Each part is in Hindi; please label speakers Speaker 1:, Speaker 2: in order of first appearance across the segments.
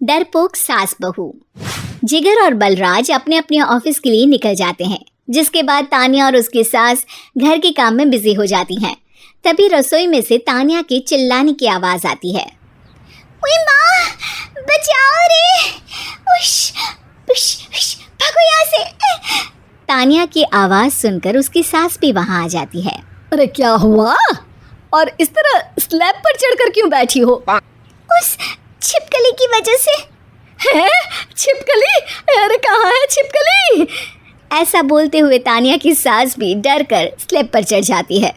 Speaker 1: डरपोक सास बहू। जिगर और बलराज अपने अपने ऑफिस के लिए निकल जाते हैं, जिसके बाद तानिया और उसकी सास घर के काम में बिजी हो जाती हैं। तभी रसोई में से तानिया के चिल्लाने की आवाज आती है। ओए माँ, बचाओ रे! उश, उश, उश, भागो यहाँ से! तानिया की आवाज सुनकर उसकी सास भी वहां आ जाती है।
Speaker 2: अरे क्या हुआ? और इस तरह स्लैब पर चढ़कर क्यों बैठी हो?
Speaker 1: उस छिपकली की वजह से।
Speaker 2: है? छिपकली? अरे कहाँ है छिपकली?
Speaker 1: ऐसा बोलते हुए तानिया की सास भी डर कर स्लैब पर चढ़ जाती है।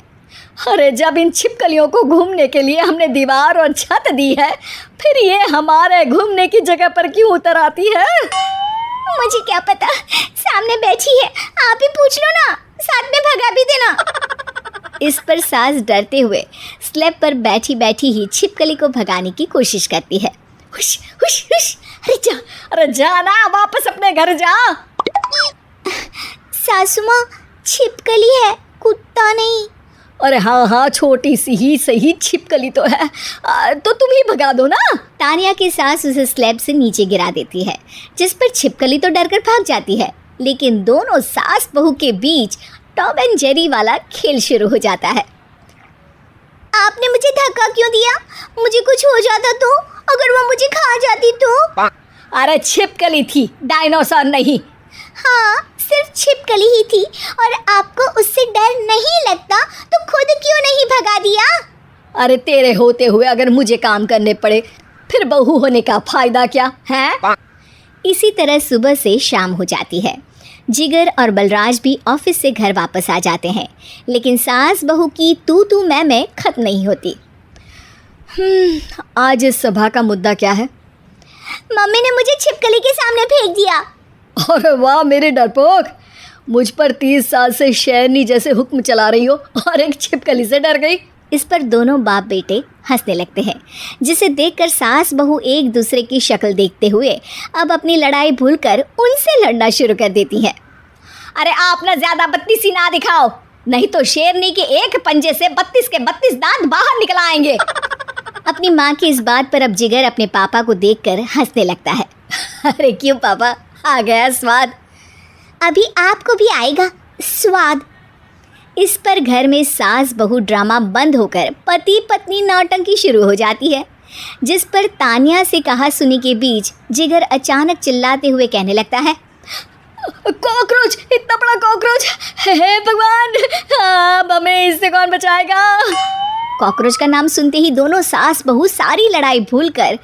Speaker 2: अरे जब इन छिपकलियों को घूमने के लिए हमने दीवार और छत दी है, फिर ये हमारे घूमने की जगह पर क्यों उतर आती है?
Speaker 1: मुझे क्या पता, सामने बैठी है, आप ही पूछ लो ना, साथ में भगा भी देना। इस पर सास डरते हुए स्लैब पर बैठी बैठी ही छिपकली को भगाने की कोशिश करती है।
Speaker 2: हुश, हुश, हुश, अरे जा ना, वापस अपने घर जा।
Speaker 1: सासू माँ, छिपकली है, कुत्ता नहीं।
Speaker 2: अरे हाँ, छोटी सी ही सही छिपकली तो है, तो तुम ही भगा दो ना।
Speaker 1: तानिया की सास उसे स्लैब से नीचे गिरा देती है, जिस पर छिपकली तो डरकर भाग जाती है। लेकिन दोनों सास बहू के बीच टॉम एंड जेरी वाला खेल शुरू हो जाता है। आपने मुझे धक्का क्यों दिया? मुझे कुछ हो जाता तो? अगर वो मुझे खा जाती तो?
Speaker 2: अरे छिपकली थी, डायनासोर नहीं।
Speaker 1: हाँ, सिर्फ छिपकली ही थी, और आपको उससे डर नहीं लगता तो खुद क्यों नहीं भगा दिया?
Speaker 2: अरे तेरे होते हुए अगर मुझे काम करने पड़े, फिर बहू होने का फायदा क्या है?
Speaker 1: इसी तरह सुबह से शाम हो जाती है। जिगर और बलराज भी ऑफिस से घर वापस आ जाते हैं, लेकिन सास बहू की तू तू मैं खत्म नहीं होती।
Speaker 2: आज इस सभा का मुद्दा क्या है?
Speaker 1: मम्मी ने मुझे छिपकली के सामने फेंक दिया।
Speaker 2: अरे वाह मेरे डरपोक, मुझ पर 30 साल से शेरनी जैसे हुक्म चला रही हो और एक छिपकली से डर गई।
Speaker 1: इस पर दोनों बाप बेटे हंसने लगते हैं, जिसे देखकर सास बहू एक दूसरे की शक्ल देखते हुए अब अपनी लड़ाई भूलकर उनसे लड़ना शुरू कर देती हैं।
Speaker 2: अरे आप ना ज़्यादा बत्तीसी ना दिखाओ, नहीं तो शेरनी के एक पंजे से 32 के 32 दांत बाहर निकल आएंगे।
Speaker 1: अपनी माँ की इस बात पर अब जिगर अपने पापा को देखकर हंसने लगता है।
Speaker 2: अरे क्यों पापा, आ गया स्वाद।
Speaker 1: अभी आपको भी आएगा स्वाद। इस पर घर में सास बहू ड्रामा बंद होकर पति पत्नी नौटंकी शुरू हो जाती है, जिस पर तानिया से कहा सुनी के बीच जिगर अचानक चिल्लाते हुए कहने लगता है।
Speaker 2: कॉकरोच, इतना बड़ा कॉकरोच! हे भगवान, अब हमें इससे कौन बचाएगा?
Speaker 1: कॉकरोच का नाम सुनते ही दोनों सास बहू सारी लड़ाई भूलकर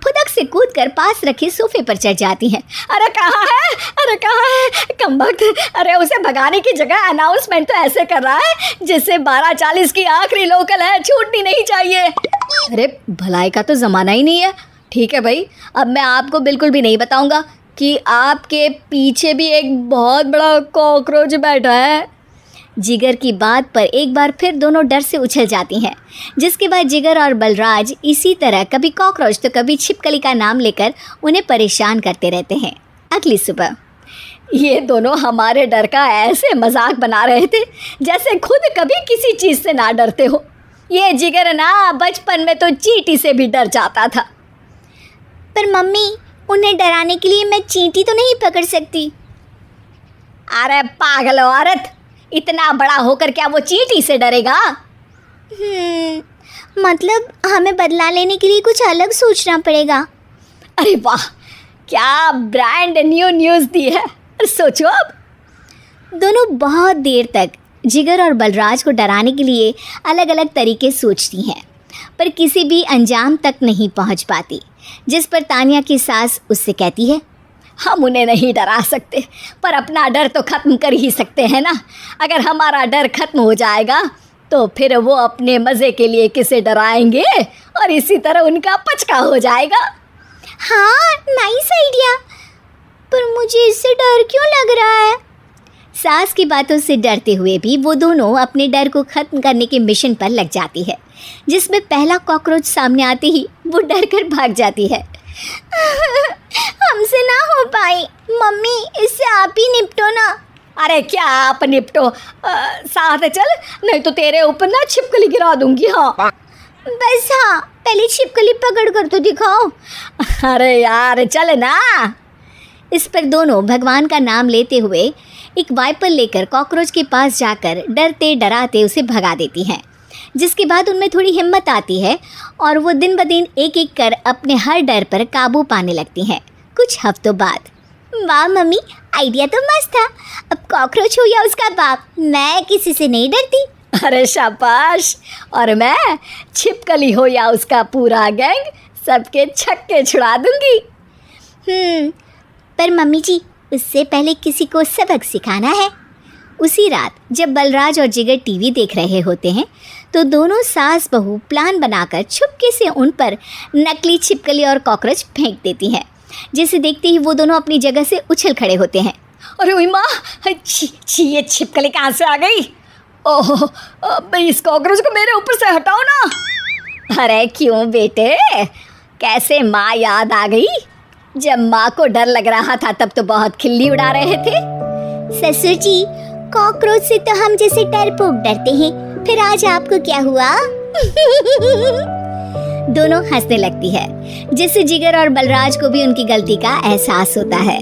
Speaker 1: फुदक से कूदकर पास रखे सोफे पर चढ़ जाती हैं।
Speaker 2: अरे कहाँ है? अरे कहाँ है कमबख्त? अरे उसे भगाने की जगह अनाउंसमेंट तो ऐसे कर रहा है जैसे 12:40 की आखिरी लोकल है, छूटनी नहीं चाहिए। अरे भलाई का तो ज़माना ही नहीं है। ठीक है भाई, अब मैं आपको बिल्कुल भी नहीं बताऊंगा कि आपके पीछे भी एक बहुत बड़ा कॉकरोच बैठा है।
Speaker 1: जिगर की बात पर एक बार फिर दोनों डर से उछल जाती हैं, जिसके बाद जिगर और बलराज इसी तरह कभी कॉकरोच तो कभी छिपकली का नाम लेकर उन्हें परेशान करते रहते हैं। अगली सुबह
Speaker 2: ये दोनों हमारे डर का ऐसे मजाक बना रहे थे जैसे खुद कभी किसी चीज़ से ना डरते हो। ये जिगर ना बचपन में तो चींटी से भी डर जाता था।
Speaker 1: पर मम्मी, उन्हें डराने के लिए मैं चींटी तो नहीं पकड़ सकती।
Speaker 2: अरे पागल औरत, इतना बड़ा होकर क्या वो चींटी से डरेगा?
Speaker 1: मतलब हमें बदला लेने के लिए कुछ अलग सोचना पड़ेगा।
Speaker 2: अरे वाह, क्या ब्रांड न्यू न्यूज़ दी है। सोचो अब।
Speaker 1: दोनों बहुत देर तक जिगर और बलराज को डराने के लिए अलग अलग तरीके सोचती हैं, पर किसी भी अंजाम तक नहीं पहुंच पाती, जिस पर तानिया की सास उससे कहती है।
Speaker 2: हम उन्हें नहीं डरा सकते, पर अपना डर तो ख़त्म कर ही सकते हैं ना। अगर हमारा डर ख़त्म हो जाएगा तो फिर वो अपने मज़े के लिए किसे डराएंगे और इसी तरह उनका पचका हो जाएगा।
Speaker 1: हाँ, नाइस आइडिया, पर मुझे इससे डर क्यों लग रहा है? सास की बातों से डरते हुए भी वो दोनों अपने डर को ख़त्म करने के मिशन पर लग जाती है, जिसमें पहला कॉकरोच सामने आते ही वो डर कर भाग जाती है। हमसे ना हो पाई मम्मी, इससे आप ही निपटो ना।
Speaker 2: अरे क्या आप निपटो, साथ चल, नहीं तो तेरे ऊपर ना छिपकली गिरा दूंगी। हाँ
Speaker 1: बस, हाँ पहले छिपकली पकड़ कर तो दिखाओ।
Speaker 2: अरे यार चल ना।
Speaker 1: इस पर दोनों भगवान का नाम लेते हुए एक वाइपर लेकर कॉकरोच के पास जाकर डरते डराते उसे भगा देती हैं, जिसके बाद उनमें थोड़ी हिम्मत आती है और वो दिन ब दिन एक एक कर अपने हर डर पर काबू पाने लगती हैं। कुछ हफ्तों बाद, वाह मम्मी, आइडिया तो मस्त था। अब कॉकरोच हो या उसका बाप, मैं किसी से नहीं डरती।
Speaker 2: अरे शाबाश। और मैं छिपकली हो या उसका पूरा गैंग, सबके छक्के छुड़ा दूंगी।
Speaker 1: पर मम्मी जी, उससे पहले किसी को सबक सिखाना है। उसी रात जब बलराज और जिगर टीवी देख रहे होते हैं तो दोनों सास बहू प्लान बनाकर छुपके से उन पर नकली छिपकली और कॉकरोच फेंक देती हैं, जिसे देखते ही वो दोनों अपनी जगह से उछल खड़े होते हैं।
Speaker 2: अरे ओए माँ, छी ये छिपकली कहाँ से आ गई? ओह, इस कॉकरोच को मेरे ऊपर से हटाओ ना। अरे क्यों बेटे, कैसे माँ याद आ गई? जब माँ को डर लग रहा था तब तो बहुत खिल्ली उड़ा रहे थे।
Speaker 1: ससुर जी, कॉकरोच से तो हम जैसे डरपोक डरते हैं, फिर आज आपको क्या हुआ? दोनों हंसने लगती है, जिससे जिगर और बलराज को भी उनकी गलती का एहसास होता है।